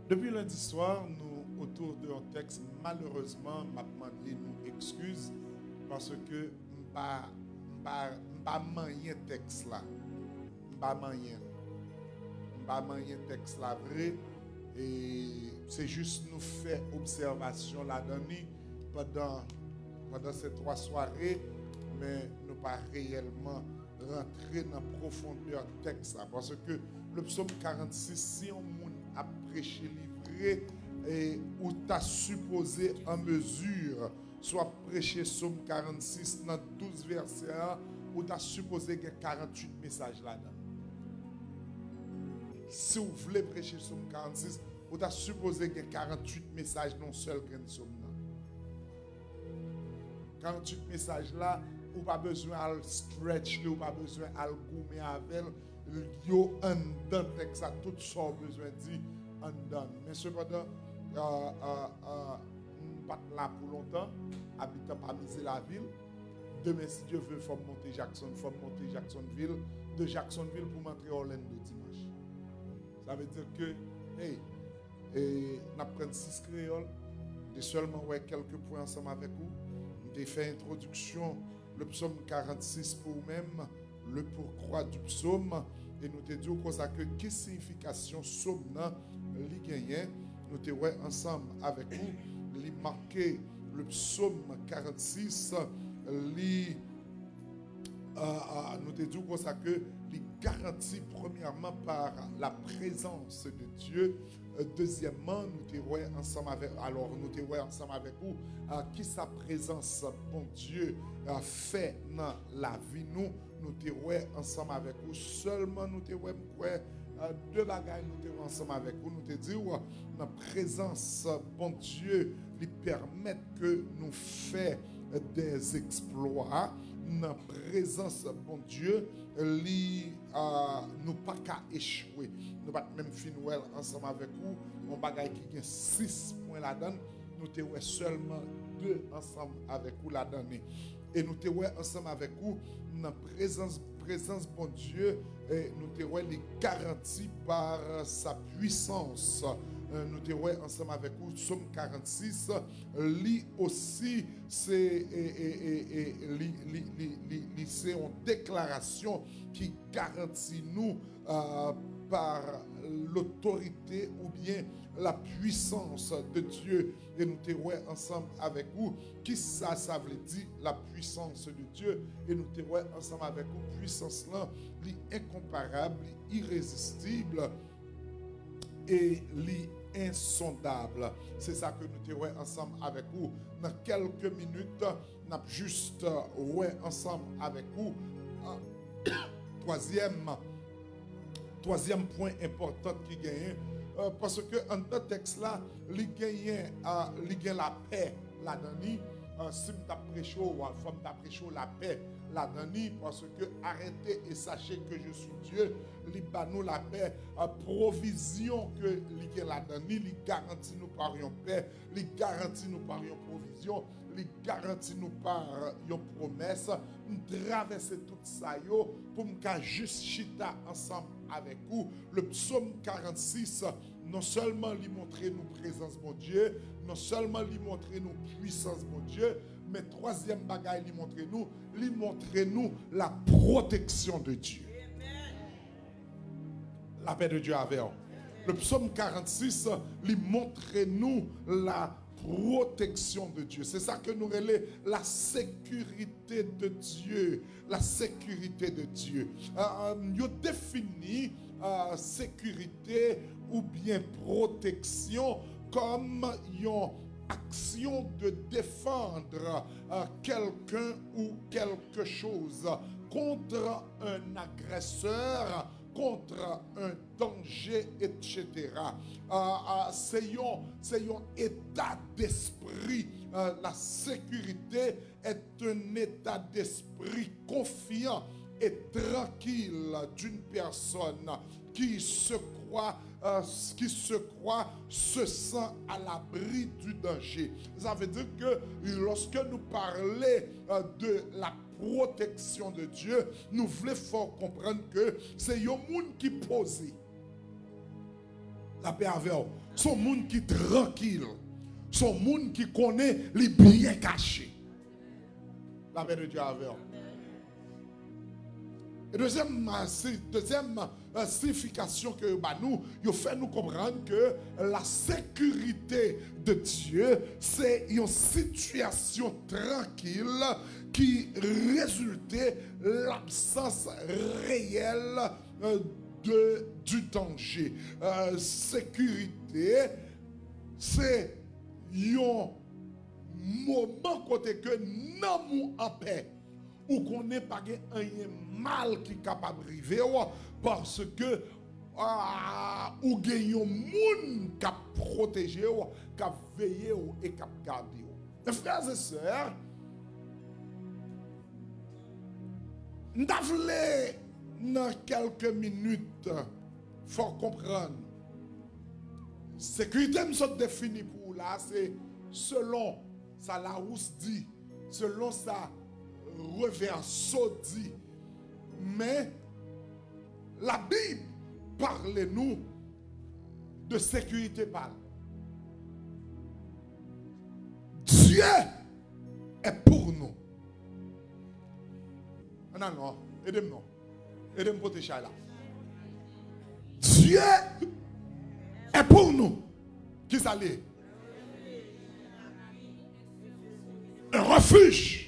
Depuis lundi soir, nous, autour d'un texte, malheureusement, m'a demandé nous excuses parce que m'pa manien texte là. M'pa manien texte là vrai. Et c'est juste nous faire observation là-dedans pendant ces 3 soirées, mais nous pas réellement rentrer dans la profondeur du texte là. Parce que le psaume 46, si on a prêché livré, et où tu as supposé en mesure, soit prêcher psaume 46 dans 12 versets, où tu as supposé qu'il y a 48 messages là-dedans. Si vous voulez prêcher psaume 46, vous avez supposé qu'il y a 48 messages non seul qu'un psaume. 48 messages là, ou pas besoin de stretch, ou pas besoin de gommer avec, yo en dedans texte ça tout ça besoin de dire en dedans. Mais cependant, pas là pour longtemps, habitant pas miser la ville. Demain, si Dieu veut, il faut monter Jacksonville, de Jacksonville pour montrer Orlando dimanche. Ça veut dire que, hey, nous apprenons 6 créoles, de seulement ouais, quelques points ensemble avec vous. Nous avons fait introduction, le psaume 46 pour vous-même, le pourquoi du psaume, et nous avons dit comme ça que quelle signification psaume li gagné. Nous avons ouais, ensemble avec vous, li marqué le psaume 46, li nous avons dit comme ça que li garantit premièrement par la présence de Dieu. Deuxièmement, nous avons ensemble avec vous qui sa présence, bon Dieu, fait dans la vie nous avons ensemble avec vous. Seulement nous avons deux bagages nous avons ensemble avec vous. Nous avons dit la présence, bon Dieu, lui permet que nous fassions des exploits. Dans la présence, bon Dieu, nous pas qu'à échouer. Nous pas même finir ensemble avec vous. On bagaille qui a 6 points là-dedans. Nous sommes seulement 2 ensemble avec vous là-dedans. Et nous sommes ensemble avec vous dans la présence, bon Dieu, et nous sommes les garantis par sa puissance. Nous sommes ensemble avec vous, psaume 46, lui aussi, c'est une déclaration qui garantit nous par l'autorité ou bien la puissance de Dieu. Et nous sommes ensemble avec vous. Qui ça veut dire la puissance de Dieu? Et nous sommes ensemble avec vous. Puissance là, incomparable, irrésistible et insondable. C'est ça que nous sommes ensemble avec vous. Dans quelques minutes, nous avons juste ensemble avec vous. Troisième point important qui gagne. Parce que en ce texte là, il gagne la paix là-dedans. Si nous avons prêché ou prêché la paix là-dedans, parce que arrêtez et sachez que je suis Dieu, nous la paix, provision que li là-dedans, il garantit nous par une paix, il garantit nous par une provision, il garantit nous par une promesse. Nous traverser tout ça pour nous juste chita ensemble avec vous. Le psaume 46, non seulement lui montrer nous présence mon Dieu, non seulement lui montrer nous puissance mon Dieu, mais troisième bagaille lui montrer nous la protection de Dieu. La paix de Dieu avec vous. Le psaume 46 lui montrer nous la protection de Dieu. C'est ça que nous relève la sécurité de Dieu. La sécurité de Dieu. Nous définit sécurité ou bien protection comme une action de défendre quelqu'un ou quelque chose contre un agresseur, contre un danger, etc. C'est un état d'esprit. La sécurité est un état d'esprit confiant et tranquille d'une personne qui se croit, se sent à l'abri du danger. Ça veut dire que lorsque nous parlons de la protection de Dieu, nous voulons fort comprendre que c'est un monde qui pose. La paix avec vous. Son monde qui tranquille. Son monde qui connaît les bien cachés. La paix de Dieu avec vous. Et deuxième signification que nous, il fait nous comprendre que la sécurité de Dieu, c'est une situation tranquille qui résultait l'absence réelle du danger. Sécurité, c'est un moment côté que nous en paix. Ou qu'on n'est pas un mal qui est capable d'arriver parce que ou gagne un monde qui a protégé, qui a veillé et qui a gardé. Mes frères et sœurs, nous devons dans quelques minutes, il faut comprendre. Sécurité me sont définie pour là, c'est selon ça la rousse dit, selon ça reverso dit. Mais la Bible parle-nous de sécurité par. Dieu est pour nous. Non, non, aidez-moi. Aidez-moi pour protéger là. Dieu est pour nous. Qui ça l'est? Un refuge.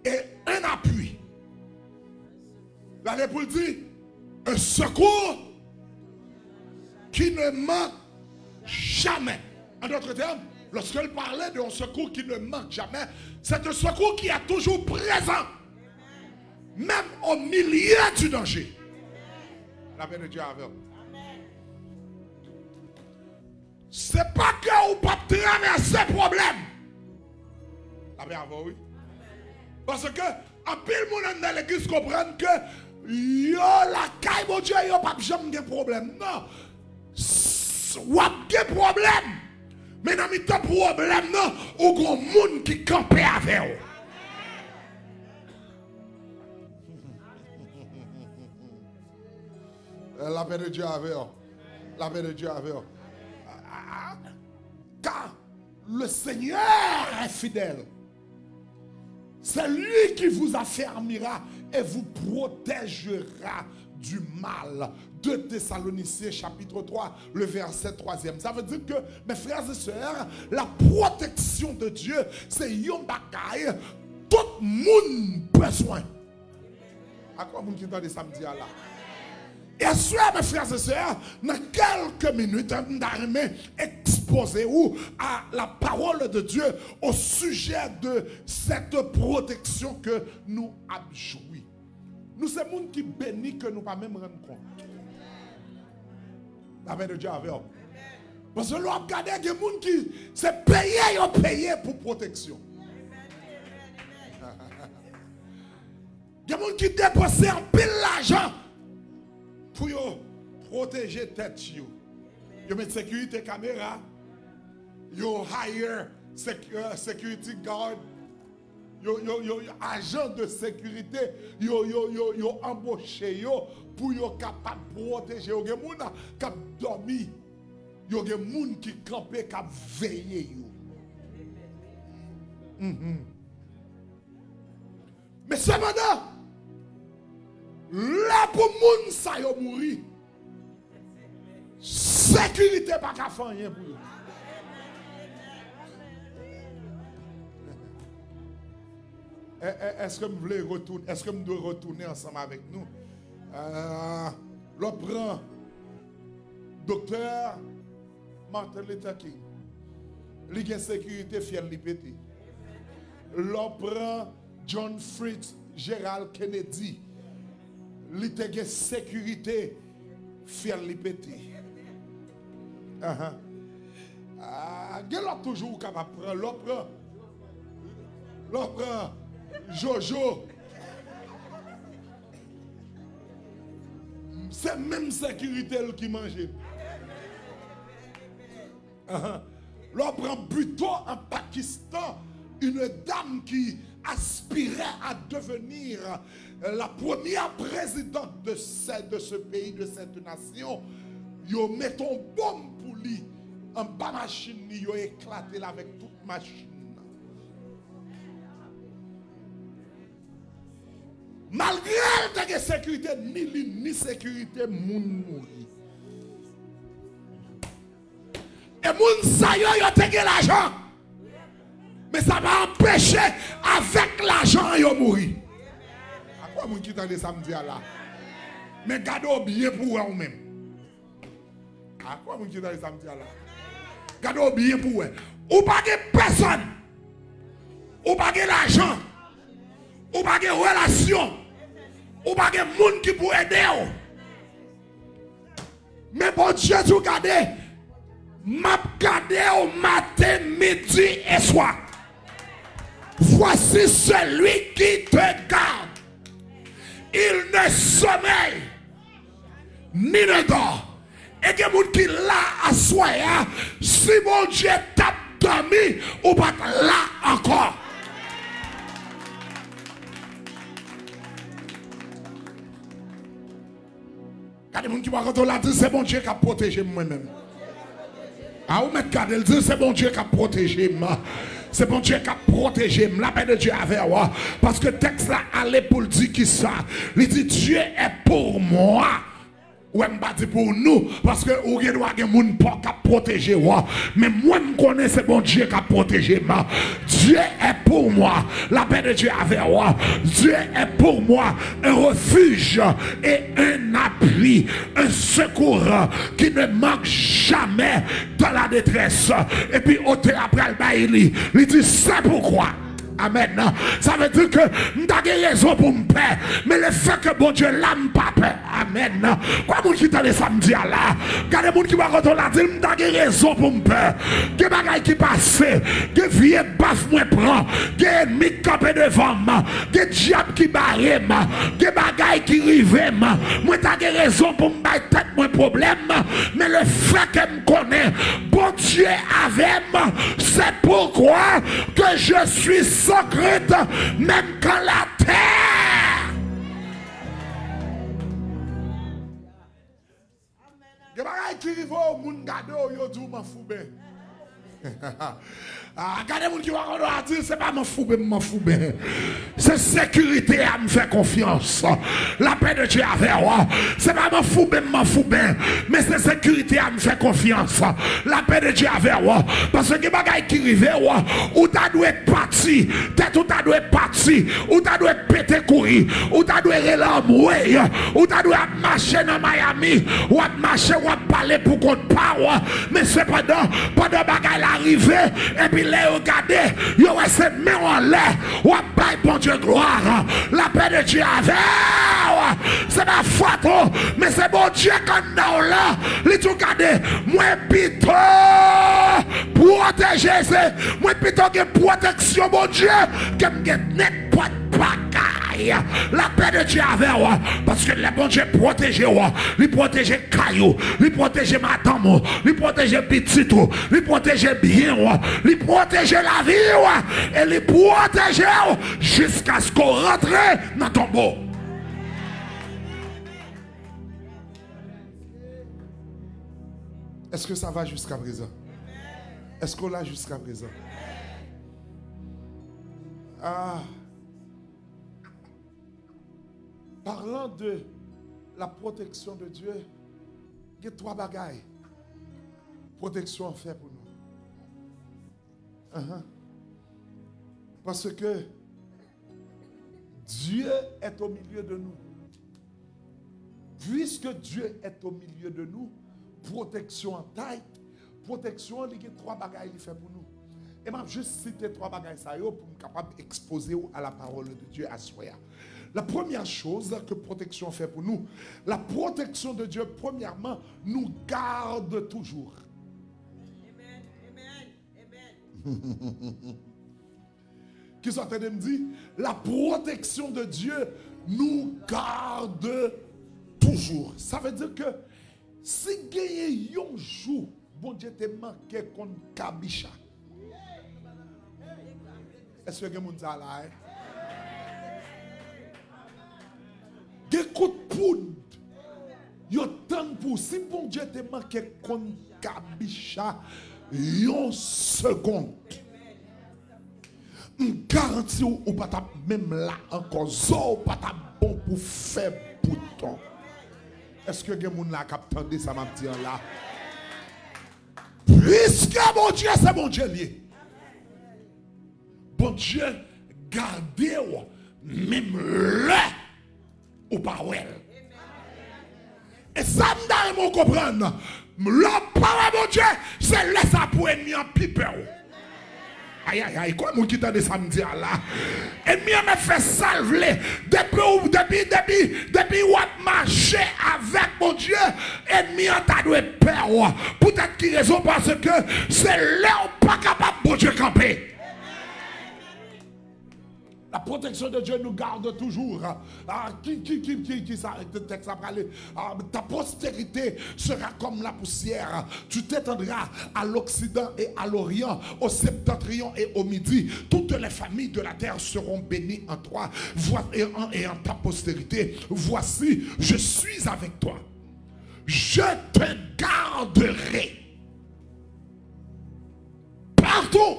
Et un appui. La pour dire un secours qui ne manque jamais. En d'autres termes, lorsqu'elle parlait d'un secours qui ne manque jamais, c'est un secours qui est toujours présent, même au milieu du danger. La paix de Dieu avec vous. C'est pas que vous ne pouvez pas traverser problème. La paix avec vous, oui. Parce que, en pile, moun dans l'église comprennent que yo la caille, mon Dieu, yo pas jamais de problème. Non. Ou a des problèmes. Mais dans mes temps problème, non, ou grand monde qui campe avec vous. La paix de Dieu avec vous. La paix de Dieu avec vous. Car le Seigneur est fidèle. C'est lui qui vous affermira et vous protégera du mal. 2 Thessaloniciens chapitre 3, le verset 3e. Ça veut dire que, mes frères et sœurs, la protection de Dieu, c'est yon bagaille, tout le monde besoin. À quoi vous qui entendez samedi là? Et soir, mes frères et sœurs, dans quelques minutes, nous allons exposer à la parole de Dieu au sujet de cette protection que nous avons joui. Nous sommes des gens qui bénissent que nous ne pas même rendre compte. La paix de Dieu avec vous. Parce que nous avons regardé des gens qui se payé pour protection. Des gens qui dépensent un peu d'argent pour protéger tête. Yo met sécurité caméra, yo hire security guard, yo agent de sécurité, yo embauché yo pour yo capable protéger. Yo gen moun k'ap dormi, yo gen moun qui campé k'ap veiller yo. Mais cependant, là pour moun sa yo mouri, sécurité pas qu'à faire rien pour eux. Est-ce que vous voulez retourner? Est-ce que vous devez retourner ensemble avec nous? L'on prend docteur Martin Luther King. Il y a sécurité fière de péter. L'on prend John Fritz Gerald Kennedy. Il y a sécurité fière de péter. Il est toujours capable de prendre. L'on prend Jojo. C'est même sécurité qui mange. L'on prend plutôt en Pakistan une dame qui aspirait à devenir la première présidente de ce pays, de cette nation. Yo met ton bombe pour lui. En bas machine, yo éclaté là avec toute machine. Malgré la sécurité, ni sécurité, moun mouri. Et moun sa yo te gen l'argent. Mais ça va empêcher avec l'argent yo mouri. À quoi moun qui t'a dit samedi là? Mais gardez bien pour vous même. À quoi moun qui t'a dit samedi là? Gardez bien pour vous. Ou pas de personne. Ou pas de l'argent. Ou pas de relation. Ou pas de monde qui peut aider. Mais bon Dieu, tu gardes. M'a gardé au matin, midi et soir. Voici celui qui te garde. Il ne sommeille ni ne dort. Et que moun qui là à soi, si mon Dieu tape dormi, ou pas là encore. Regardez moun qui va quand on l'a dit, c'est bon Dieu qui a protégé moi-même. Ah, vous mettez regardez, dit c'est bon Dieu qui a protégé moi. C'est bon Dieu qui a protégé la paix de Dieu avec moi. Parce que le texte là allait pour le dire qui ça. Il dit Dieu est pour moi. Ou même pas dit pour nous. Parce que vous avez des gens qui protéger moi. Mais moi je connais c'est bon Dieu qui a protégé moi. Dieu est pour moi. La paix de Dieu avec moi. Dieu est pour moi un refuge et un appui, un secours qui ne manque jamais dans la détresse. Et puis au après le bail, il dit c'est pourquoi. Amen. Ça veut dire que nous avons raison pour me paix. Mais le fait que bon Dieu l'âme pas paix. Amen. Quoi mon qui t'a les samedi là? Regardez mon qui va quand on l'a dit, nous avons raison pour me paix. Des bagailles qui passent, des vieux baffes moi prend, des ennemis campés devant moi, des diables qui barrent, des bagailles qui rivent. Moi t'as raison pour me battre tête mon problème. Mais le fait que me connaît, bon Dieu avec moi, c'est pourquoi que je suis secrète même quand la terre. Il y a des gens qui arrivent au monde gado, yo dit m'en fous ben. Regardez les gens qui vont dire c'est pas m'en fous ben. C'est sécurité à me faire confiance. La paix de Dieu avec moi. C'est pas m'en fous ben. Mais c'est sécurité à me faire confiance. La paix de Dieu avec moi. Parce que les bagailles qui arrivent, ou t'as dû partir, tête ou t'as dû partir, ou t'as dû péter courir, ou t'as dû relamouer, ou t'as dû marcher dans Miami, ou marcher ou parler pour qu'on te parle. Mais cependant, pendant bagaille arrivé, et puis les regarder, yo c'est main en l'air, ou bail bon Dieu gloire. La paix de Dieu avec, c'est ma faute, mais c'est bon Dieu quand nous là, les tout garder, moi plutôt protéger, moi plutôt que protection bon Dieu, que me net pas de bagaille. La paix de Dieu avec moi, parce que le bon Dieu protège moi, il protège caillou, il protège madame, il protège petit tout, il protège bien, il protège la vie, et il protège jusqu'à ce qu'on rentre dans le tombeau. Est-ce que ça va jusqu'à présent? Est-ce qu'on l'a jusqu'à présent? Ah. Parlant de la protection de Dieu, il y a trois bagailles. Protection en fait pour nous. Parce que Dieu est au milieu de nous. Puisque Dieu est au milieu de nous, protection en taille, protection, il y a trois bagailles qu'il fait pour nous. Et je vais juste citer trois bagailles pour me capable d'exposer à la parole de Dieu à soi. La première chose que protection fait pour nous, la protection de Dieu, premièrement, nous garde toujours. Amen. Qui sont en train de me dire, la protection de Dieu nous garde toujours. Ça veut dire que si il y a un jour, bon Dieu te manqué contre Kabisha. Est-ce que vous avez là? Des coups de poudre. Yo tant attendre pour si bon Dieu te manque kon kabicha yon seconde. Garantie ou pas ta même là encore zo pas ta bon pour faire bouton. Est-ce que gen moun la captande ça m'a dit là? Puisque mon Dieu c'est mon Dieu lié. Bon Dieu gardez même là ou pas ouais. Et ça me comprendre. Le parole mon Dieu c'est laisse ça pour ennemi en pipe. Aïe aïe aïe, quoi mon qui t'a de samedi là? Et bien me fait salver depuis ou marcher avec mon Dieu, ennemi en t'a doué peur. Peut-être qui raison parce que c'est là où pas capable mon Dieu camper. La protection de Dieu nous garde toujours. Qui ça, texte a parlé. Ta postérité sera comme la poussière. Tu t'étendras à l'Occident et à l'Orient, au septentrion et au midi. Toutes les familles de la terre seront bénies en toi et en ta postérité. Voici, je suis avec toi. Je te garderai. Partout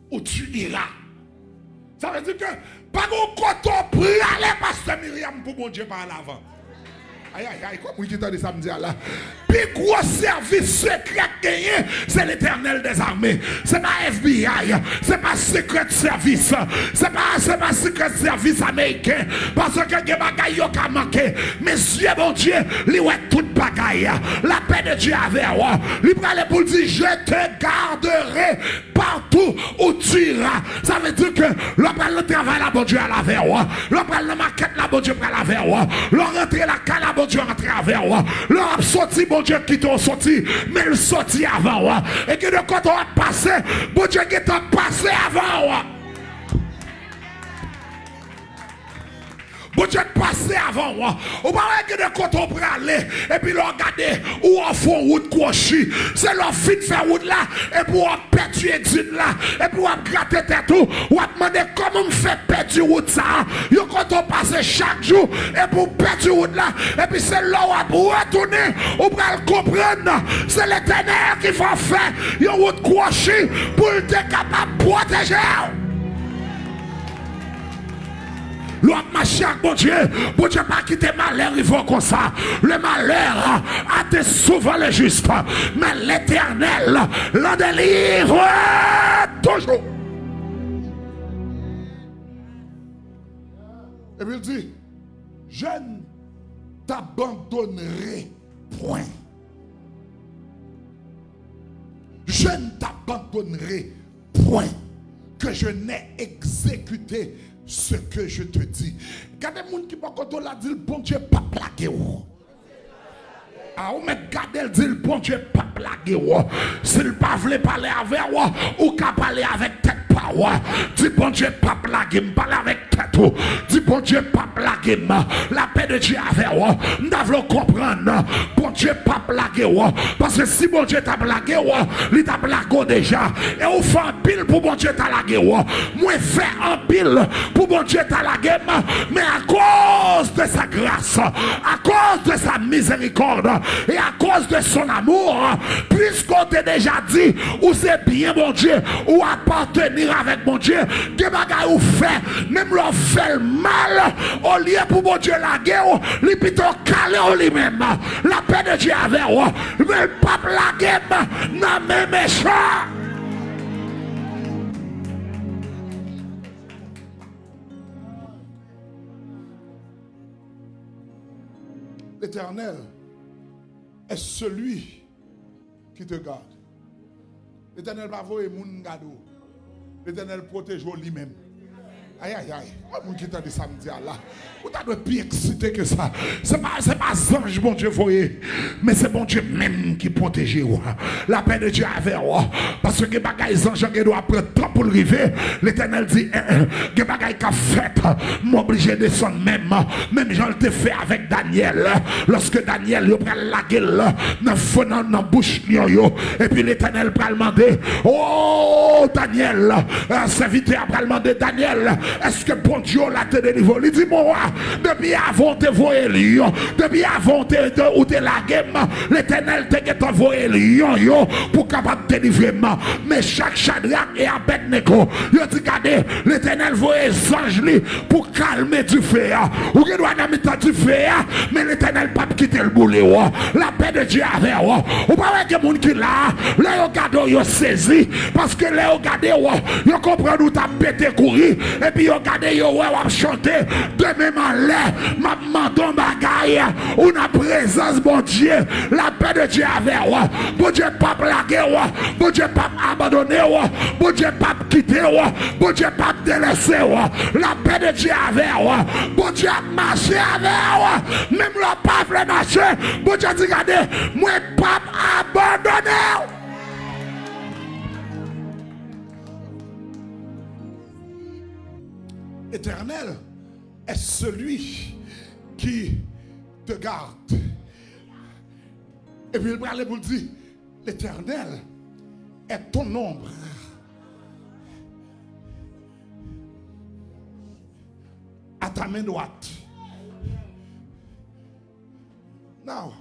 où tu iras. Ça veut dire que pas de coton pour aller pasteur Myriam pour bon Dieu par l'avant. Aïe aïe aïe, comme qui t'a dit samedi là. Puis gros service secret gagné, c'est l'Éternel des armées. C'est pas FBI, c'est pas secret service, c'est pas secret service américain. Parce que des bagailles yo ka manqué. Monsieur bon Dieu, lui ouais toute bagaille. La paix de Dieu avec moi. Lui prend pour dire je te garderai partout où tu iras. Ça veut dire que l'on prend le travail là bon Dieu à la vers moi. L'on prend la maquette là bon Dieu à la vers moi. L'on rentre la cala bon Dieu rentre avec moi. L'on a sorti bon Dieu qui t'ont sorti, mais il sorti avant moi. Et que de quand on a passé, bon Dieu qui t'a passé avant moi. Bon Dieu passé avant moi. Ou pas que de quand on peut aller, et puis l'on regarder où on fait route crochée. C'est leur fin de faire route là, et puis on perd du là, et puis on gratter tête ou on demander comment on fait perdre route ça. Yo quand on passe chaque jour, et pour perdre route là, et puis c'est là où on retourner, on va le comprendre. C'est l'Éternel qui va faire une route crochée pour être capable de protéger. L'homme marche avec bon Dieu pas quitter malheur, il faut comme ça. Le malheur a été souvent le juste, mais l'Éternel le délivre toujours. Et puis il dit, je ne t'abandonnerai point. Je ne t'abandonnerai point que je n'ai exécuté ce que je te dis. Regardez les gens qui pas quand on l'a dit, le bon Dieu pas plaqué. Ah, ou mais regardez le dit, le bon Dieu pas plaqué. S'il pas voulait parler avec moi, ou qu'à parler avec tête pas. Dis bon Dieu pas plaqué, parler avec tête. Dis bon Dieu pas plaqué. La paix de Dieu avec moi. Nous devons comprendre. Bon Dieu pas plaqué. Parce que si bon Dieu t'a plaqué, il t'a plaqué déjà. Et on fait un pile pour bon Dieu t'a plaqué. Moi fait un pile pour bon Dieu t'a plaqué. Mais à cause de sa grâce, à cause de sa miséricorde et à cause de son amour, puisqu'on t'a déjà dit, ou c'est bien bon Dieu, ou appartenir avec mon Dieu, que bagaille ou fait, même leur fait le mal, au lieu pour mon Dieu la guerre, lui plutôt calé en lui-même. La paix de Dieu avec moi, mais le pape la guerre, n'a même méchant. L'Éternel est celui qui te garde. L'Éternel va voir mon gado. L'Éternel protège lui-même. Aïe aïe aïe. Moi qui t'a dit samedi là. Vous t'as de plus excité que ça. C'est pas ange bon Dieu voyez. Mais c'est bon Dieu même qui protège. La paix de Dieu avec moi. Parce que les bagailles anges qui doivent prendre temps pour le river. L'Éternel dit les bagailles qu'a fait m'obliger de descendre même. Même j'en le fait avec Daniel. Lorsque Daniel il prend la gueule dans la bouche et puis l'Éternel va demander oh Daniel, serviteur va demander Daniel, est-ce que bon Dieu l'a te délivré? Il dit, mon roi, depuis avant de voyer lion, depuis avant ou de la game, l'Éternel t'a envoyé lion pour capable de délivrer. Mais chaque Shadrach et Abednego, il dit, regardez, l'Éternel voyait les anges pour calmer du feu. Ou qu'il doit mettre du feu, mais l'Éternel pas quitter le boulet. La paix de Dieu avec vous. Ou pas que monde qui là, là regardez, vous saisi, parce que là regardez, vous comprenez où t'as pété courir, et puis regardez, vous chanter, demain malais, ma mandon bagaille, ou la présence, bon Dieu, la paix de Dieu avec vous. Bon Dieu, pas blaguer, bon Dieu, pas abandonner, bon Dieu, pas quitter, bon Dieu, pas délaisser, la paix de Dieu avec vous. Bon Dieu, marcher avec vous, même le pape marcher, bon Dieu, dit, regardez, moi, pas abandonner. Éternel est celui qui te garde. Et puis il parle pour dire, l'Éternel est ton ombre. À ta main droite. Now,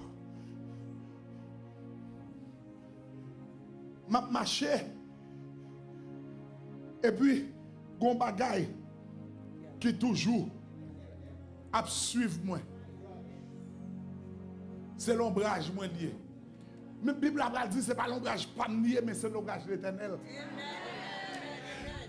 m'a marché. Et puis, gon bagay qui toujours à suivre moi. C'est l'ombrage moi lié. Mais la Bible a dit c'est pas l'ombrage pas lié mais c'est l'ombrage de l'Éternel.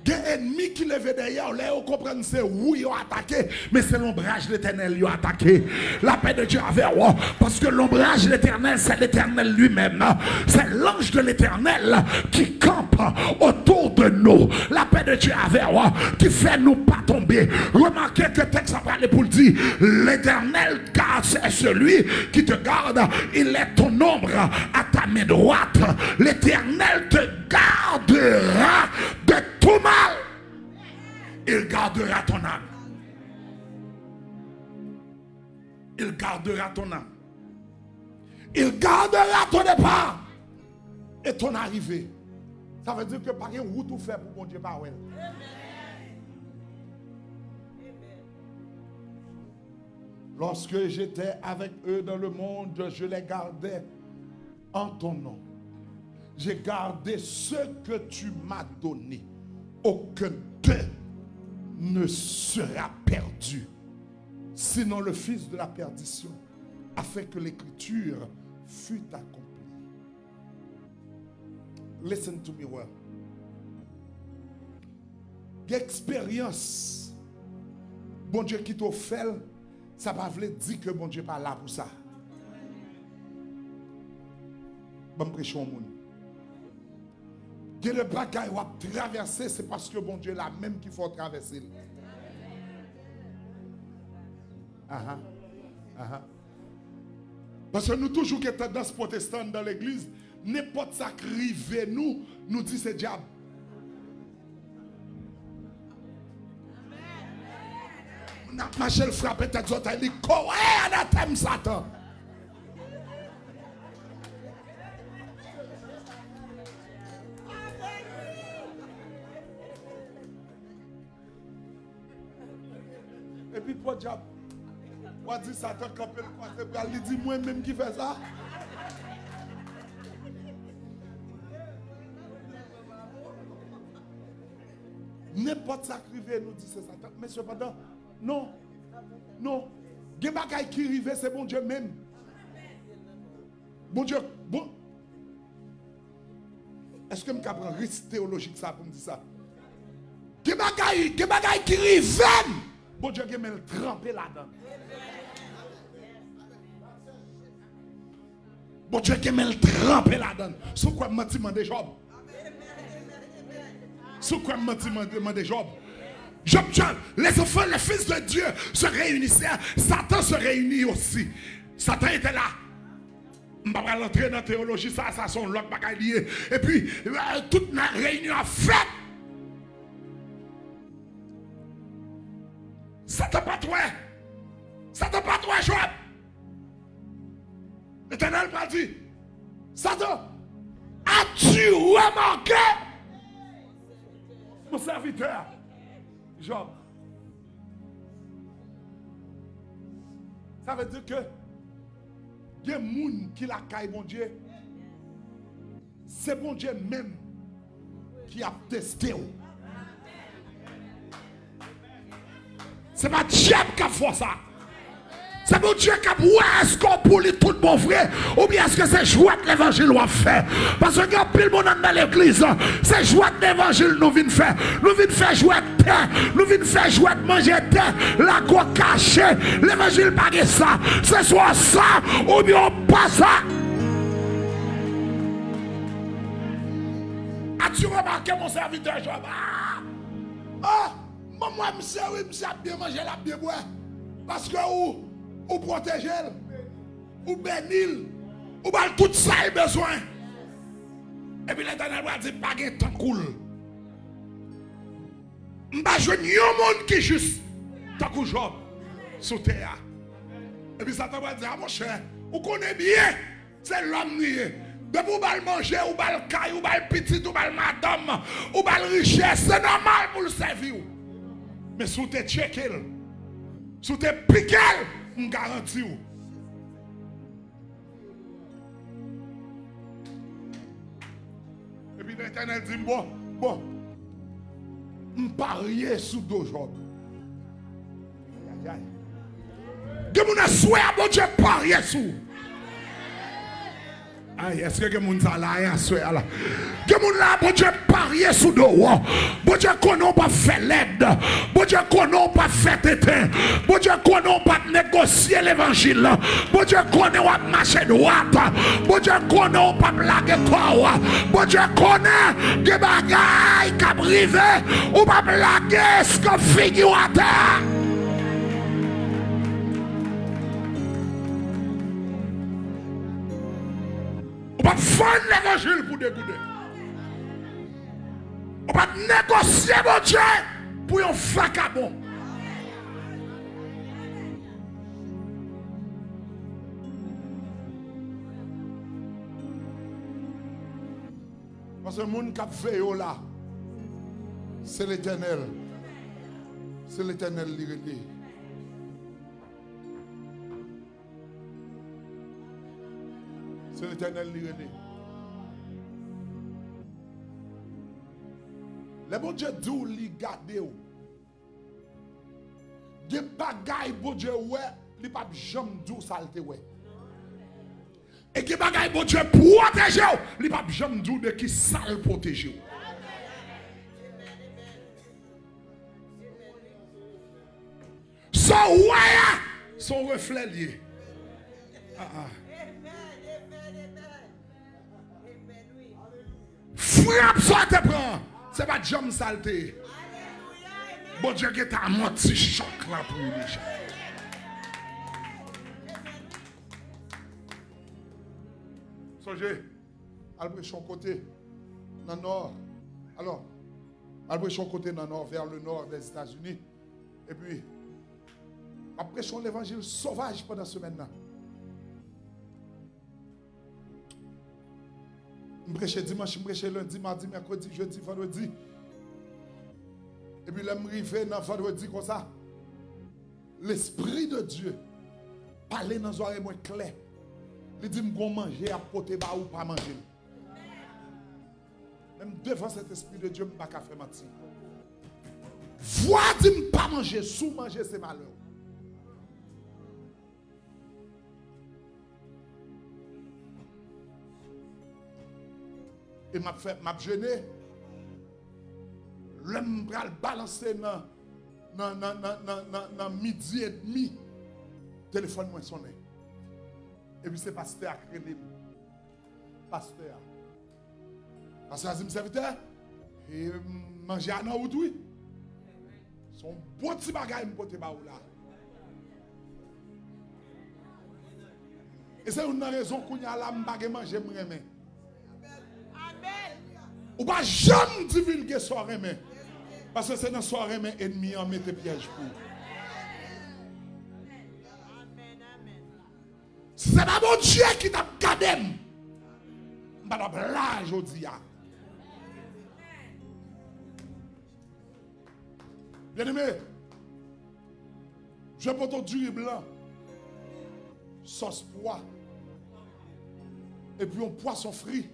Des ennemis qui levaient derrière, là, vous comprenez, c'est oui, ils ont attaqué, mais c'est l'ombrage de l'Éternel qui a attaqué. La paix de Dieu avec vous, parce que l'ombrage de l'Éternel, c'est l'Éternel lui-même. C'est l'ange de l'Éternel qui campe autour de nous. La paix de Dieu avec vous, qui fait nous pas tomber. Remarquez que le texte a parlé pour le dire, l'Éternel, car c'est celui qui te garde, il est ton ombre à ta main droite. L'Éternel te gardera de tout mal. Il gardera ton âme. Il gardera ton âme. Il gardera ton départ et ton arrivée. Ça veut dire que pas une route ou fait pour mon Dieu par elle. Lorsque j'étais avec eux dans le monde, je les gardais en ton nom. J'ai gardé ce que tu m'as donné. Aucun d'eux ne sera perdu. Sinon le fils de la perdition, afin que l'écriture fût accomplie. Listen to me well. L'expérience, bon Dieu qui t'a fait, ça ne veut pas dire que bon Dieu n'est pas là pour ça. Bon prêcher au monde. Que le bagaille va traverser, c'est parce que bon Dieu là même qu'il faut traverser. Parce que nous toujours qui tendance protestante dans l'église, n'importe ça qui arrive nous dit c'est diable. On a marché le frappé tête autres, il dit quoi anathème Satan. Et puis pour diable, on dit Satan camper le croisé, il dit moi-même qui fait ça. N'importe ça qui arrive nous dit c'est Satan. Mais cependant, non. Non. Il y a des choses qui arrivent, c'est bon Dieu même. Bon Dieu, bon. Est-ce que je prends un risque théologique ça pour me dire ça? Il y a des choses qui arrivent. Bon Dieu, il m'a trempé là-dedans. Bon Dieu, il m'a trempé là-dedans. Sous quoi m'a demandé Job? Sous quoi m'a demandé Job? Job, les enfants, les fils de Dieu se réunissaient. Satan se réunit aussi. Satan était là. Je ne vais pas rentrer dans la théologie, ça sont l'autre bagaille lié. Et puis, toute la réunion a fait. Satan pas toi. Satan pas toi, Job. L'Éternel m'a dit, Satan, as-tu remarqué mon serviteur? Job, Ça veut dire que il y a des gens qui la caille, bon Dieu. C'est bon Dieu même qui a testé. C'est pas Dieu qui a fait ça. C'est bon Dieu qui a dit, est-ce qu'on pour lui tout bon frère? Ou bien est-ce que c'est joie de l'évangile qu'on fait? Parce que quand pile monde dans l'église, c'est joie de l'évangile nous venons faire. Nous venons faire joie de terre. Nous venons faire joie de manger terre. La quoi cachée. L'évangile pas de ça. C'est soit ça ou bien pas ça. As-tu remarqué mon serviteur Job? Moi, je a bien mangé, la bien boire. Parce que ou protéger, ou bénir, ou bal tout ça il besoin. Et puis l'Éternel va dire pas de temps cool. M'pa joindre un monde qui juste tant que Job sous terre. Et puis Satan va dire, ah mon cher, vous connaissez bien, c'est l'homme lié. De vous bal manger, ou bal caille, ou bal petit, ou bal madame, ou bal richesse, c'est normal pour le servir. Mais sous tes checker, sous tes piquer, je garantis. Et puis l'Éternel dit, bon, je parie sous deux jours. Que mon souhait, bon Dieu, parie sous. Est-ce que mon là là? Que mon là, bon Dieu, parier sous dehors. Bon Dieu, qu'on n'a pas fait l'aide. Bon Dieu, qu'on n'a pas fait éteint. Bon Dieu, qu'on n'a pas négocié l'évangile. Bon Dieu, qu'on n'a pas marché droite. Bon Dieu, qu'on n'a pas blagué quoi. Bon Dieu, qu'on a des bagailles qui arrivent. Ou pas blaguer ce que figure à terre. On va faire l'évangile pour dégoûter. On va négocier mon Dieu pour un vagabond. Parce que le monde qui a fait là, c'est l'Éternel. C'est l'Éternel qui est. C'est l'Éternel qui est. Le bon Dieu dit li garder ou. Des bagailles bon Dieu ouais, li pas jamais dou saleté ouais. Et des bagailles bon Dieu protéger ou, li pas jamais dou de qui sale protéger. Son ouais, son reflet lié. Frappe ça te prend. C'est pas jam saleté. Bon Dieu qui t'a menti choc là pour lui déjà. Songez, Albrecht son côté dans le nord. Alors, Albrecht son côté dans le nord, vers le nord des États-Unis. Et puis, après son l'évangile sauvage pendant ce semaine-là. Je prêche dimanche, je prêche lundi, mardi, mercredi, jeudi, vendredi. Et puis là, je arrive dans vendredi comme ça. L'Esprit de Dieu parle dans les oreilles moins claires. Il dit, je vais manger, à porter ou pas manger. Même devant cet Esprit de Dieu, je ne vais pas faire mentir. Voir dit, je ne vais pas manger, sous manger, c'est malheur. Et m'a gêné. L'homme va le balancer dans midi et demi. Téléphone moi sonné. Et puis c'est pasteur qui est pasteur. Pasteur a dit, serviteur, et manger à nous, oui. Son bon petit bagage, me pote ba ou là. Et c'est une raison qu'on a là, m'bagage manger, m'remen. Ou pas jamais divulguer soirée mais parce que c'est dans soirée mais ennemi en mette piège pour. C'est pas mon Dieu qui t'a gardé. M'pa blague aujourd'hui. Bien aimé, je prends ton duré blanc. sauce pois. Et puis un poisson frit.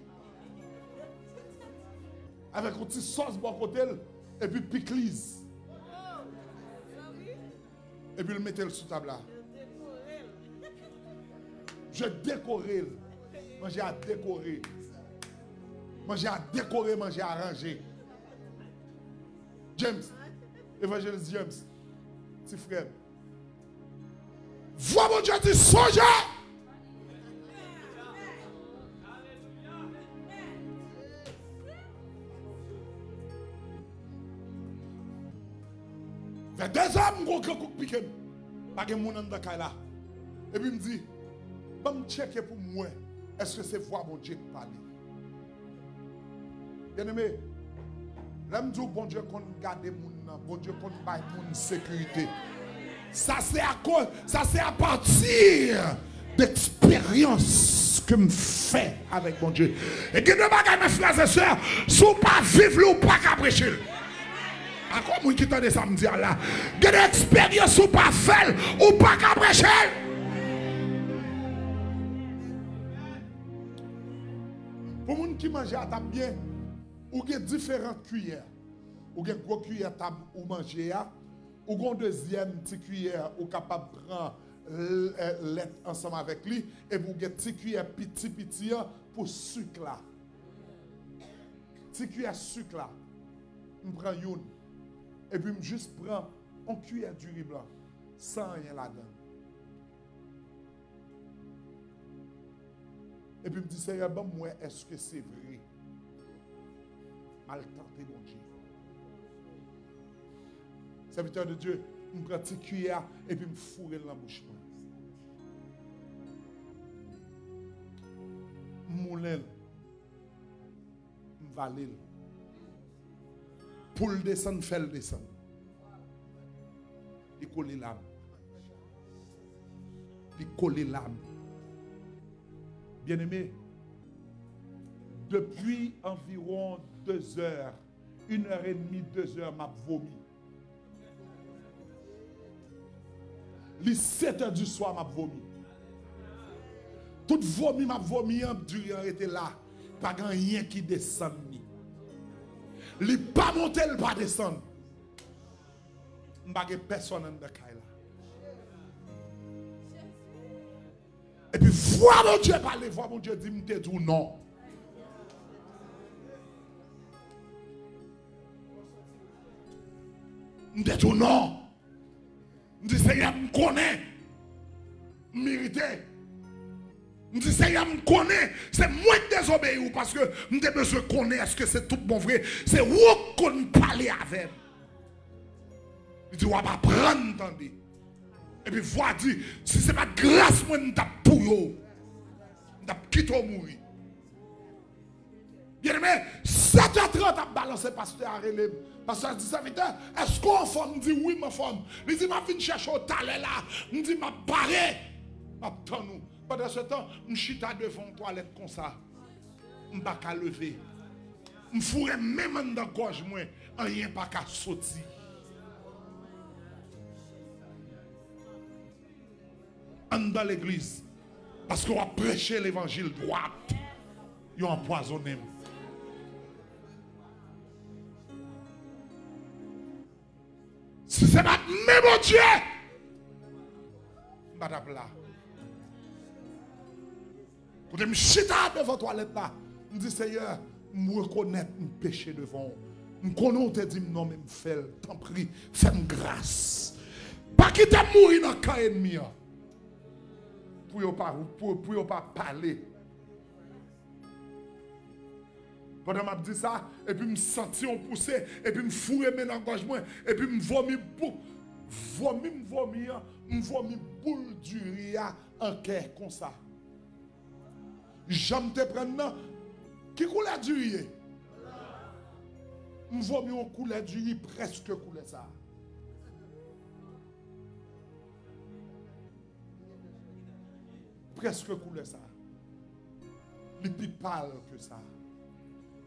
Avec un petit sauce bon côté. Et puis pickles. Et puis le mettez sous table là. Je décore. Manger à décorer. Manger à décorer, manger à arranger. James, évangéliste James, petit frère. Vois mon Dieu dit songez. Fait 2 hommes gros coup piqué. Pas de monde dans la là. Et puis il me dit, va me checker pour moi. Est-ce que c'est voir mon Dieu parler? Bien aimé, là me dit bon Dieu qu'on garde mon, bon Dieu qu'on baille mon sécurité. Ça c'est à partir d'expérience que me fait avec mon Dieu. Et que de bagages mes frères et sœurs, si vous pas vivre ou pas qu'à prêcher. Encore moi qui t'en samedi là, que d'expérience ou pas faire ou pas qu'à prêcher. Pour les gens qui mangent à table bien, ou avez différentes cuillères. Ou avez une grosse cuillère table ou manger, ou une deuxième petite cuillère ou capable de prendre lait ensemble avec lui, et vous avez une petite cuillère petit pour sucre là. Petite cuillère sucre là. Je prends une. Et puis je juste prends une cuillère du riz blanc, sans rien là-dedans. Et puis, je me dis, Seigneur, bon, moi, est-ce que c'est vrai? Mal tenté, mon Dieu. Serviteur de Dieu, je prends une petite cuillère et puis je me fourre dans la bouche. Je moulin, je valide. Pour le descendre, fait le descendre. Il colle l'âme. Il colle l'âme. Bien-aimé, depuis environ 2 heures, 1h30, 2 heures, m'a vomi. Les 7 heures du soir, m'a vomi. Tout vomi, m'a vomi, durant était là. Pas rien qui descend. Il pas monter, il pas descendre. Je n'ai pas personne dans le cas là. Et puis, voir mon Dieu parler, voir mon Dieu dire, me tout non. Me tout non. Je dis, Seigneur, me connaît. Mérité. Je dis, Seigneur, me connaît. C'est moi qui désobéis parce que je besoin de connaître est-ce que c'est tout bon vrai. C'est où qu'on parle avec. Il dit, on va pas prendre, attendez. Et puis, voir dit, si ce n'est pas grâce, moi, je tape pour vous. Je tape quitte au mourir. Bien aimé, 7h30, je balancé pasteur à relève. Pasteur dit, serviteur, est-ce qu'on forme? Je dis, oui, ma femme. Il dit, je viens chercher au talent là. Je dis, je barré. Attends nous. Pendant ce temps, je suis devant une toilette comme ça. Je ne peux pas lever. Je fourre même dans la gorge, moi, rien pas qu'à sortir. Dans l'église. Parce qu'on a prêché l'évangile droit. Ils ont empoisonné. Si c'est pas même mon Dieu, je vais là. Quand je me chita devant la toilette là, je dis Seigneur, je me reconnais mon péché devant. Je connais te dit non, mais je fais, t'en prie, fais-moi grâce. Pas quitter mourir dans le camp ennemi. Pour ne pas parler. Pendant que je dis ça, et puis je me sens poussé, et puis je me fourre dans l'engagement, et puis je me vomis boule du riz en cœur comme ça. J'aime te prendre, qui coulait du riz? Je vomis en couleur du riz, presque couleur ça. Presque coulé ça. Il est plus pâle que ça.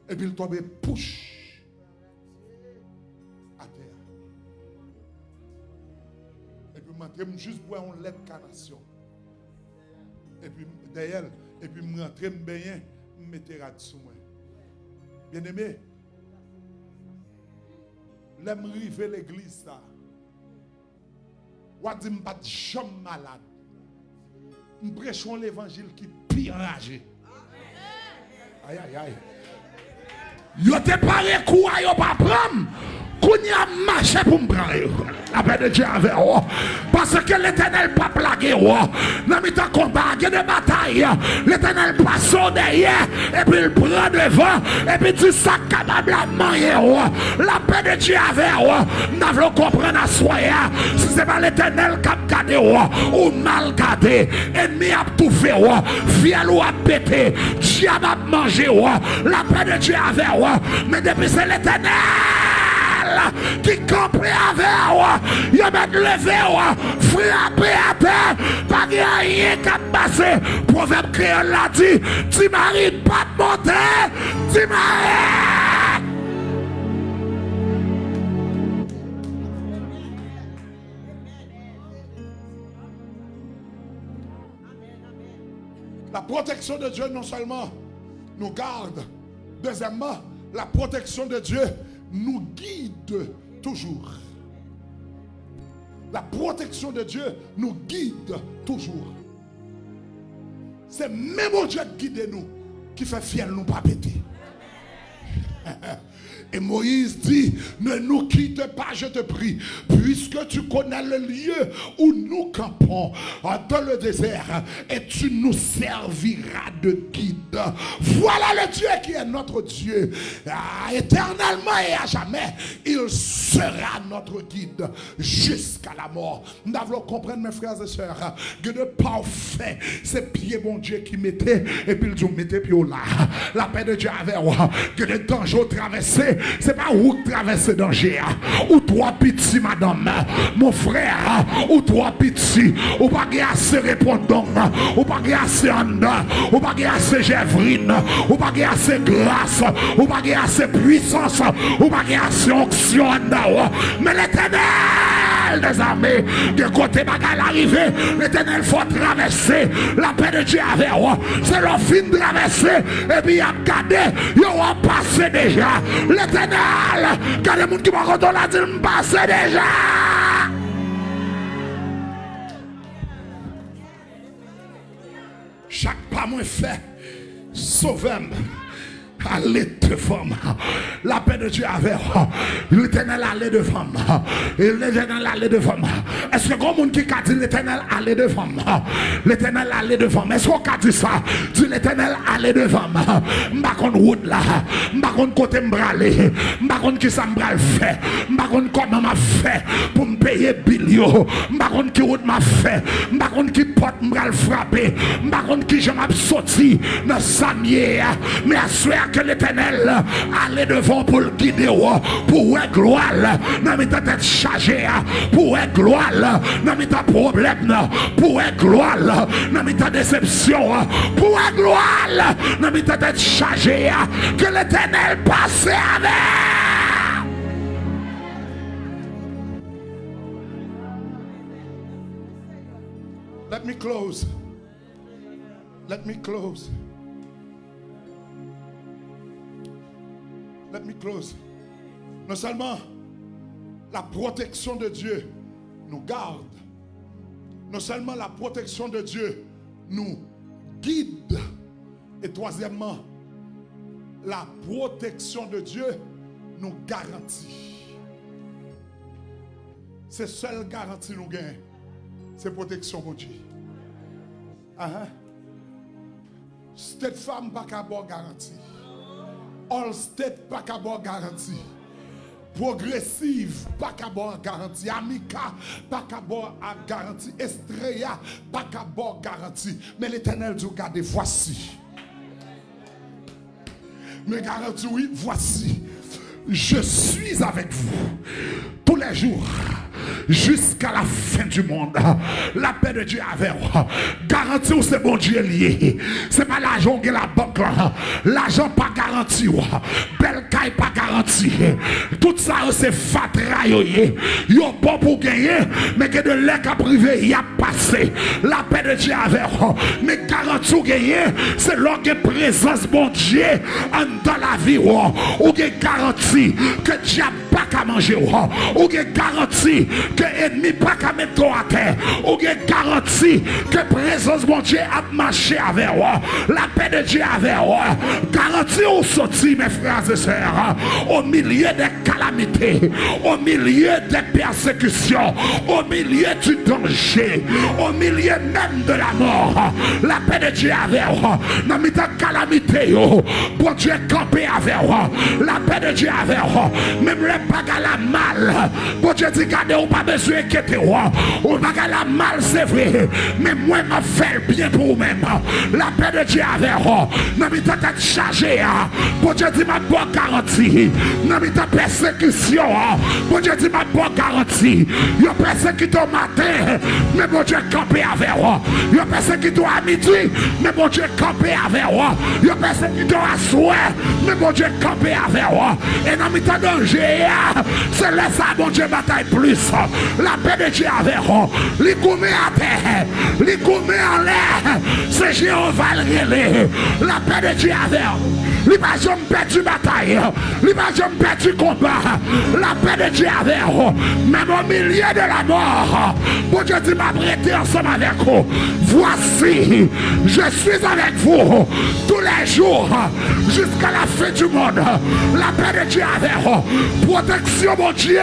Et puis il tombe push à terre. Et puis je juste boire un lait de carnation. et puis derrière, et puis me rentrer, me baigner, me mettre rad sous moi. Bien aimé, l'aime river l'église ça. Ou dit m'pas jamais malade. Me prêchons l'évangile qui pire enragé. Aïe aïe aïe. Yo te paré quoi yo pas prendre. Qu'on y a marché pour me prendre. La paix de Dieu avec vous. Parce que l'Éternel pas plagué vous. Dans mi temps combat, il y a des batailles. L'Éternel passe derrière et puis il prend devant et puis dit ça capable à manger. La paix de Dieu avec vous. Nous devons comprendre à soi. Si ce n'est pas l'Éternel qui a gardé ou mal gardé, ennemi a tout fait, fiel ou a pété, diable a mangé. La paix de Dieu avec vous. Mais depuis c'est l'Éternel qui campe avec il va lever, frapper à terre, pas rien qui a passé. Proverbe créole l'a dit, tu m'arrives pas de monter, tu m'arrives. La protection de Dieu non seulement nous garde, deuxièmement, la protection de Dieu nous guide toujours. La protection de Dieu nous guide toujours. C'est même au Dieu qui guide nous, qui fait fiel nous pas péter. Et Moïse dit, ne nous quitte pas, je te prie, puisque tu connais le lieu où nous campons dans le désert, et tu nous serviras de guide. Voilà le Dieu qui est notre Dieu. Éternellement et à jamais, il sera notre guide jusqu'à la mort. Nous devons comprendre, mes frères et sœurs, que de parfait, c'est pied bon Dieu qui mettait, et puis il mettait pied là. La paix de Dieu avec moi, que de dangers traversés. C'est pas où traverser danger, ou trois petits madame, mon frère, ou trois petits, ou pas assez répondant, ou pas assez anda, ou pas assez gévrine, ou pas assez grâce, ou pas assez puissance, ou pas assez onction, mais l'Éternel des armées, de côté bagarre arrivé, l'Éternel faut traverser, la paix de Dieu avec moi, c'est leur fin de traverser, et puis il a gardé, il a passé déjà, l'Éternel, quand les gens qui m'ont dit, on a dit, me passe déjà. Chaque pas moins fait, sauvez-moi. Allez devant moi. La paix de Dieu avec moi. L'Éternel allait devant moi. Et l'Éternel allait devant moi. Est-ce que grand monde qui a dit l'Éternel allait devant moi? L'Éternel allait devant moi. Est-ce qu'on a dit ça? Dit l'Éternel allait devant moi. M'pa kon route là. M'pa kon côté m'bralé. M'pa kon qui ça m'bral fait. M'pa kon comment m'a fait pour me payer bilio. M'pa kon qui route m'a fait. M'pa kon qui porte m'bral frapper. M'pa kon qui je m'a sorti dans samier. Mais à souhait que l'Éternel allait devant pour le guider, pour être gloire, dans mes têtes chargées, pour être gloire, dans mes problèmes, pour être gloire, dans mes déceptions, pour être gloire, dans mes têtes chargées, que l'Éternel passe avec. Let me close. Let me close. Let me close. Non seulement la protection de Dieu nous garde, non seulement la protection de Dieu nous guide, et troisièmement, la protection de Dieu nous garantit. C'est seule garantie nous gagne, c'est protection de Dieu. Cette femme pas qu'à avoir garantie. All state pas qu'à avoir garantie. Progressive pas qu'à avoir garantie. Amica pas qu'à avoir garantie. Estrella pas qu'à avoir garantie. Mais l'Éternel dit regardez, voici. Mais garantie, oui, voici. Je suis avec vous tous les jours jusqu'à la fin du monde. La paix de Dieu avec vous. Garantie où c'est bon Dieu lié. C'est pas l'argent qui est la banque. L'argent pas garanti. Belle caille pas garanti. Tout ça c'est fatra. Yo bon pour gagner. Mais que de l'air qu'à privé, il a passé. La paix de Dieu avec vous. Mais garantie où gagner, c'est l'orgue présence bon Dieu dans la vie. Ou garantie que Dieu n'a pas qu'à manger. Ou garantie que l'ennemi pas qu'à mettre à terre. Ou garantie que présence bon Dieu a marché avec vous. La paix de Dieu avec vous. Garantie ou sorti mes frères et sœurs au milieu des calamités, au milieu des persécutions, au milieu du danger, au milieu même de la mort. La paix de Dieu avec vous. Dans mes calamité, bon Dieu campé avec vous. La paix de Dieu avec vous. Même les bagages la mal. Bon Dieu dit gardez ou pas besoin d'inquiéter vous. Ou bagages la mal c'est vrai. Mais moi m'a fait bien pour vous-même. La paix de Dieu avec vous. Dans mes têtes chargées. Bon Dieu dit ma bonne garantie. Dans mes persécution. Bon Dieu dit ma bonne garantie. Yo persécuté au matin. Mais bon Dieu campé avec vous. Yo persécuté à midi. Mais bon Dieu campé avec vous. Yo persécuté à soir. Mais bon Dieu campé avec vous. Et dans mes danger. C'est là ça bon Dieu bataille plus. La paix de Dieu avec vous. Les goumets à terre. Les goumets en l'air. C'est Jéhovah le relais. La paix de Dieu avec vous. Les pas jamais perdu bataille. Les pas jamais perdu combat. La paix de Dieu avec vous. Même au milieu de la mort. Bon Dieu dit m'a prêté ensemble avec vous. Voici, je suis avec vous tous les jours jusqu'à la fin du monde. La paix de Dieu avec vous. Protection mon Dieu.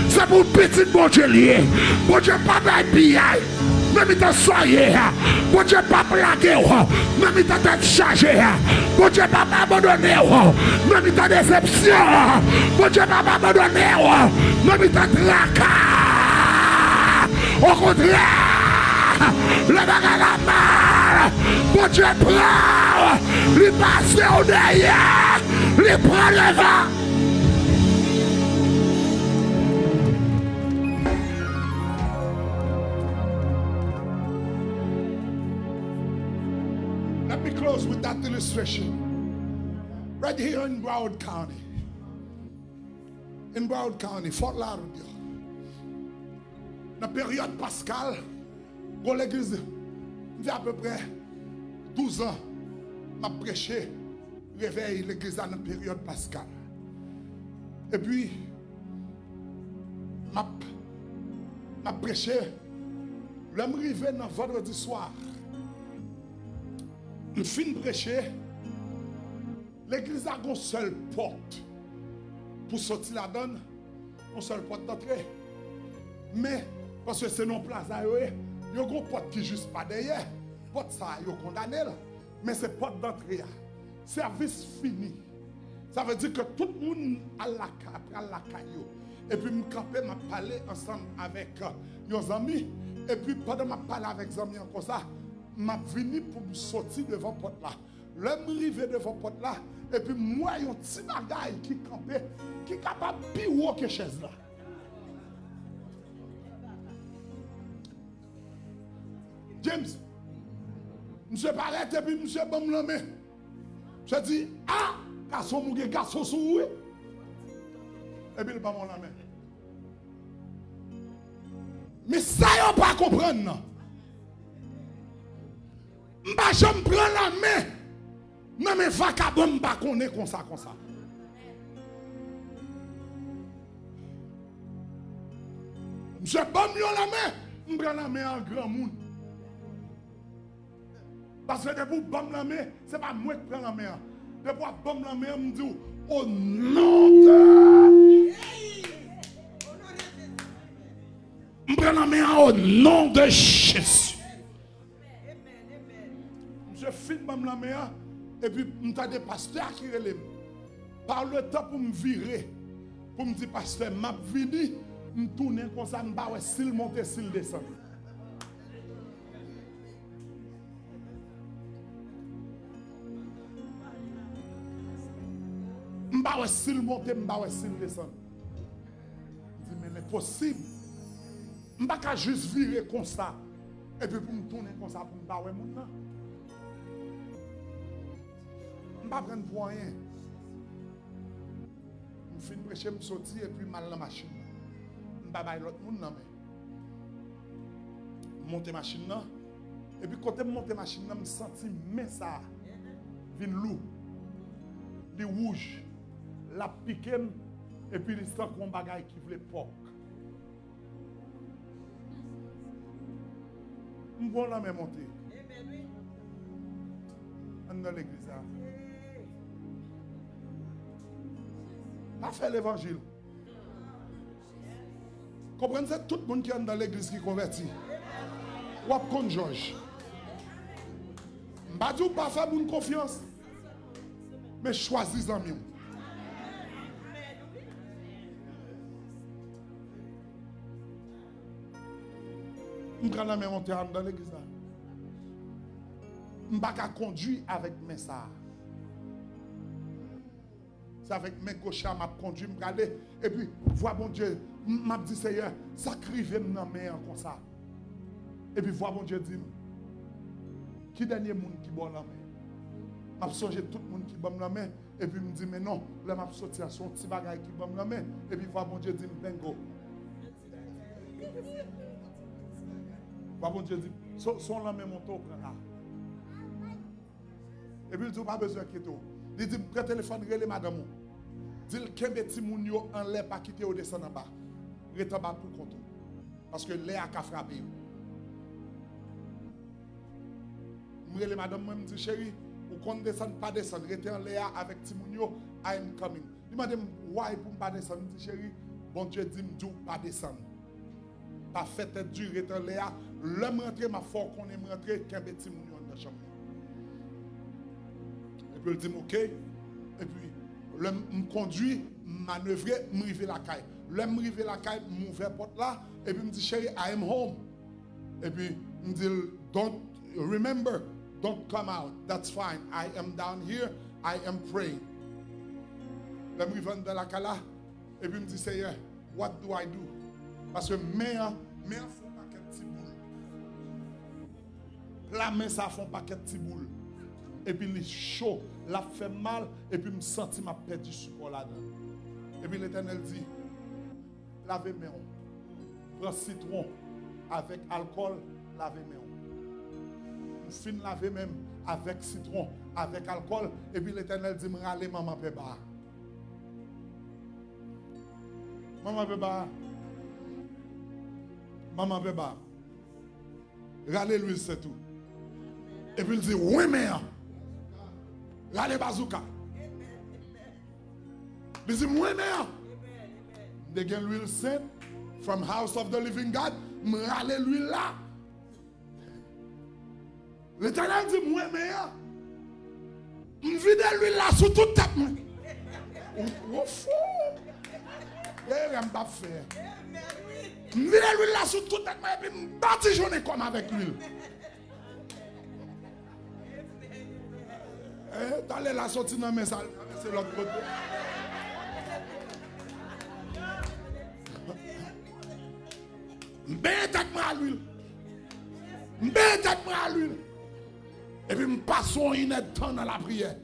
C'est pour petit mon Dieu lié. Bon Dieu pas bailler. Même il t'a soigné. Bon Dieu pas plagué. Même il t'a tête chargée. Bon Dieu pas abandonné. Même il t'a déception. Bon Dieu pas abandonné. Même il t'a traqué. Au contraire, le bagage la mal. Bon Dieu prend. Lui passe au derrière. Lui prend le vent. Let me close with that illustration. Right here in Broward County. In Broward County, Fort Lauderdale. Dans la période pascale, dans l'église, il y a à peu près 12 ans, je prêché, réveille l'église dans la période pascale. Et puis, je prêché, je suis arrivé dans vendredi soir. Je finis de prêcher, l'église a une seule porte pour sortir la donne, une seule porte d'entrée. Mais, parce que c'est non plaza, il y a une porte qui est juste pas derrière. Porte ça, il y a condamné. Mais c'est porte d'entrée. Service fini. Ça veut dire que tout le monde a la caillou. Et puis, je campé, je parlé ensemble avec nos amis. Et puis, pendant que je parlé avec les amis comme ça, je venu pour me sortir devant la porte là. Je suis arrivé devant la porte là. Et puis, moi, il y a un petit bagaille qui campé, qui est capable de plus haut que chaise là. James, monsieur paraît et puis monsieur bon me main. Je dis, ah, garçon mougué, garçon sous. Et puis il pas mon la main. Mais ça, il pas comprendre. Je me prends la main. Non, mais vacabon, je ne pas connaître comme ça, comme ça. Monsieur bon la main. Je prends la main en grand monde. Parce que depuis que je la main, ce n'est pas moi qui prends la main. Depuis que je la main, je me dis, au nom de... Je prends la main au nom de Jésus. Je filme la main et puis je suis des pasteurs qui relèvent. Par le temps pour me virer, pour me dire, pasteur, je suis venu, je tourne comme ça, je vais s'il monte, s'il descend. Je s'il monte, je s'il descend. Je dis, mais c'est possible Je ne peux pas juste virer comme ça. Et puis pour me tourner comme ça, pour me barrer mon nom. Je ne peux pas prendre pour rien. Je finis prêcher, je sortir et puis mal dans la machine. Je ne peux pas faire l'autre monde. Je monte la machine. Et puis quand je monte la machine, je me sens mais ça. Vin loup. Les rouges. La pique. Et puis il sent qu'on bagaille qui voulait porc. Je vais la même monter. Dans l'église. Pas faire l'évangile. Comprenez, c'est tout le monde qui est dans l'église qui convertit. Ou comme Georges. Je ne dis pas faire bonne confiance. Mais choisis en mieux. Je prends la même montée dans l'église. Je ne vais pas conduire avec mes ça. C'est avec mes gauches, je vais conduire, je vais aller. Et puis, vois bon Dieu, je me dis, Seigneur, sacrifiez dans mes mains comme ça. Et puis, vois bon Dieu, dit, qui dernier monde qui boit la main? Je songe tout le monde qui boit la main. Et puis, je me dis, mais non, là, je sorti à son petit bagage qui boit la main. Et puis, vois bon Dieu, dit, bingo. Vois bon Dieu, dit, son la main, mon tour, prend. Et puis, il dit, pas besoin de quitter. Il dit, prends le téléphone, relais madame. Dis que petit moun yo en l'air pas quitter ou descendre en bas. Rete en bas pour compte. Parce que l'air a frappé. Relais madame, moi me dit chérie, ou qu'on descend pas descendre, rete en l'air avec petit moun yo, I am coming. Il m'a dit, why pour pas descendre, me dit chérie, bon Dieu dit me pas descendre. Pas fait être dur, rete en l'air, l'homme rentre m'a fort qu'on aime rentrer qu'un petit moun yo dans la chambre. Je lui dis, ok. Et puis, je me conduis, manœuvrer, je m'arrive la caille. Je m'arrive la caille, je m'ouvre la porte là. Et puis, je me dis, chérie, I am home. Et puis, je me dis, remember, don't come out. That's fine. I am down here. I am praying. Je m'arrive dans la caille là. Et puis, je me dis, Seigneur, what do I do? Parce que mes font un paquet de petits boules. La main, ça font un paquet de petits boules. Et puis il est chaud, la fait mal, et puis je me sens ma perdu support là-dedans. Et puis l'Éternel dit, lavez mes mains. Prends citron avec alcool, lavez mes mains. Je finis laver même avec citron, avec alcool, et puis l'Éternel dit, me râler maman Péba. Maman Péba. Maman Péba. Râler l'huile, c'est tout. Et puis il dit, oui mais. Rale bazooka. Il dit, moi, mère. They get l'huile sainte from House of the Living God. Me rale l'huile là. L'Éternel dit, moi, mère. Me vide l'huile là sous toute tête. Ou fou. Et je ne pas faire. Me vide l'huile là sous toute tête. Et puis me batigeonner comme avec l'huile. T'allais la sortir dans mes salles, c'est l'autre côté. M'bête-moi à l'huile. M'bête-moi à l'huile. Et puis m'passons une temps dans la prière.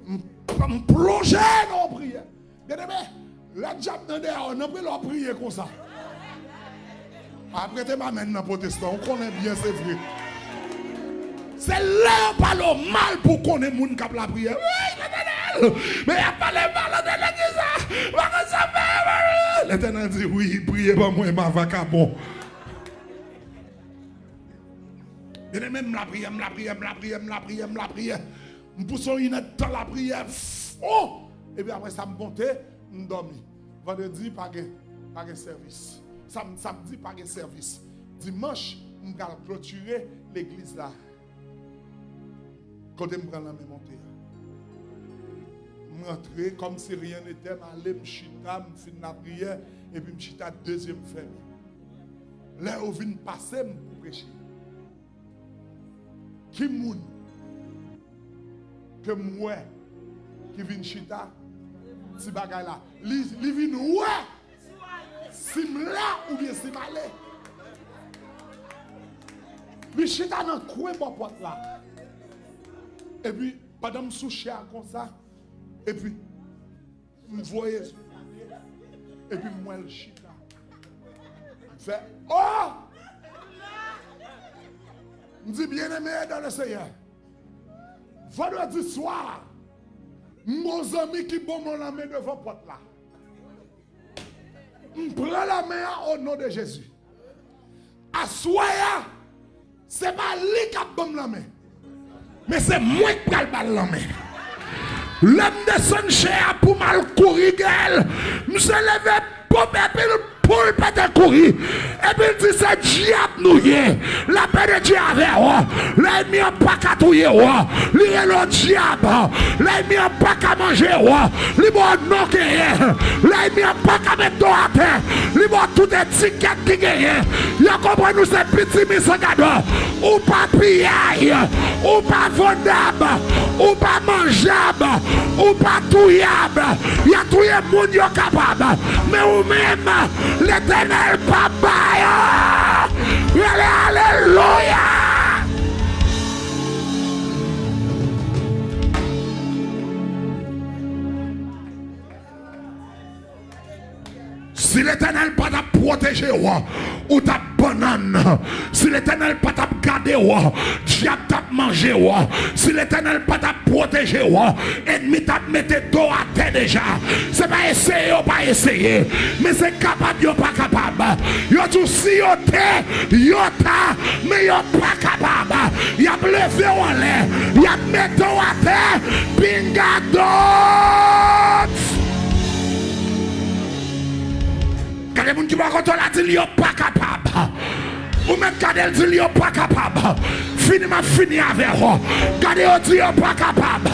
M'plonger dans la prière. Bien aimé, la diable dans dehors, on n'a pas leur prier comme ça. Après, tu m'amènes dans le protestant, on connaît bien, c'est vrai. C'est là où parle mal pour qu'on ait moun qui la prière. Oui, l'Éternel. Mais il n'y a pas le mal de l'église. L'Éternel dit, oui, priez pas moi, ma vacabon. Et même la prière, la prière. Je pousse une dans la prière. Oh! Et puis après ça me montait, je dormis. Vendredi, pas de service. Samedi, pas de service. Dimanche, je vais clôturer l'église là. Quand je prends la même montée, je rentre comme si rien n'était, je me chita, je finis la prière, et puis je chita deuxième famille. Là où je viens passer pour prêcher. Qui moun que moi qui vient chita, si bagay là, li vient ouais, si m'la ou bien si m'allé. Lui chita dans le coin de la porte là. Et puis, pendant que je suis comme ça, et puis, je voyais. Et puis, moi, le chita. Je fais, oh! Je dis, bien aimé dans le Seigneur. Vendredi soir, mon ami qui bon la main devant la porte là. Je prends la main au nom de Jésus. Assoya, c'est pas lui qui a bon la main. Mais c'est moi qui ai le la main. L'homme de son cher pour mal courir, je me suis levé pour le péter courir. Et puis il dit c'est diable nous y est. La paix de Dieu avec vous. L'ennemi n'a pas qu'à touiller vous. Il est le diable. L'ennemi n'a pas qu'à manger vous. Il est non qui est. L'ennemi n'a pas qu'à mettre à terre. Il est tout étiquette qui gagne. Il comprend nous ces petits misogades. Ou pas pillage. Ou pas vendable. Ou pas mangeable. Ou pas touillable. Il y a touillé le monde qui est capable. Mais ou même l'Éternel papa. Alléluia. Si l'Éternel pas t'a protégé ou t'a banane, si l'Éternel pas t'a gardé diable t'a mangé si l'Éternel pas t'a protégé ennemi t'a mis dos à terre déjà. C'est pas essayer ou pas essayer, mais c'est capable ou pas capable. Yo tout si yo te, yo ta, mais yo pas capable. Y a levé en l'air, y a mis dos à terre, pingadot. Quand les gens qui vont contrôler la dit, ils sont pas capables. Ou même quand ils disent, ils sont pas capables. Fini avec eux. Quand ils disent, ils sont pas capables.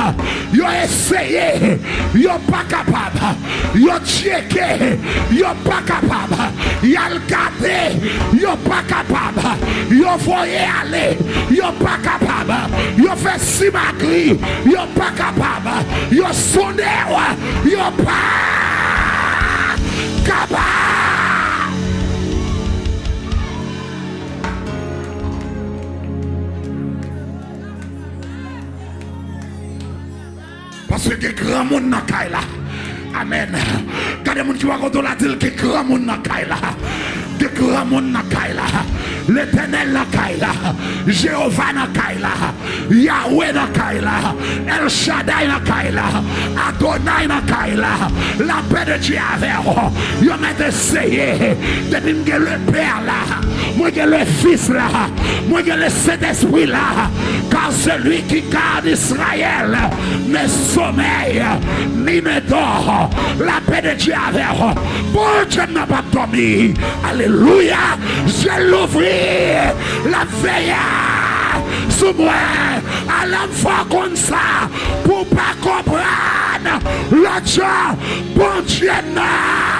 Ils ont essayé. Ils sont pas capables. Ils ont checké. Ils sont pas capables. Ils ont regardé. Ils sont pas capables. Ils ont voyé aller. Ils sont pas capables. Ils ont fait simagri. Ils sont pas capables. Ils ont sonné. Ils sont pas capables. Parce que grand monde dans Kaila. Amen. Quand les gens qui vont la dire que grand monde dans Kaila. Que grand monde dans Kaila. L'Éternel dans Kaila. Jéhovah dans Kaila. Yahweh dans Kaila. El Shaddai dans Kaila. Adonai dans Kaila. La paix de Dieu avec vous. Vous m'avez essayé. Depuis que le Père là. Moi que le Fils là. Moi que le Saint-Esprit là. Car celui qui garde Israël ne sommeille ni ne dort. La paix de Dieu avec vous. Bon Dieu n'a pas dormi. Alléluia. Je l'ouvrir. La veille sous moi. À l'enfant comme ça. Pour pas comprendre. Le Dieu. Bon Dieu n'a.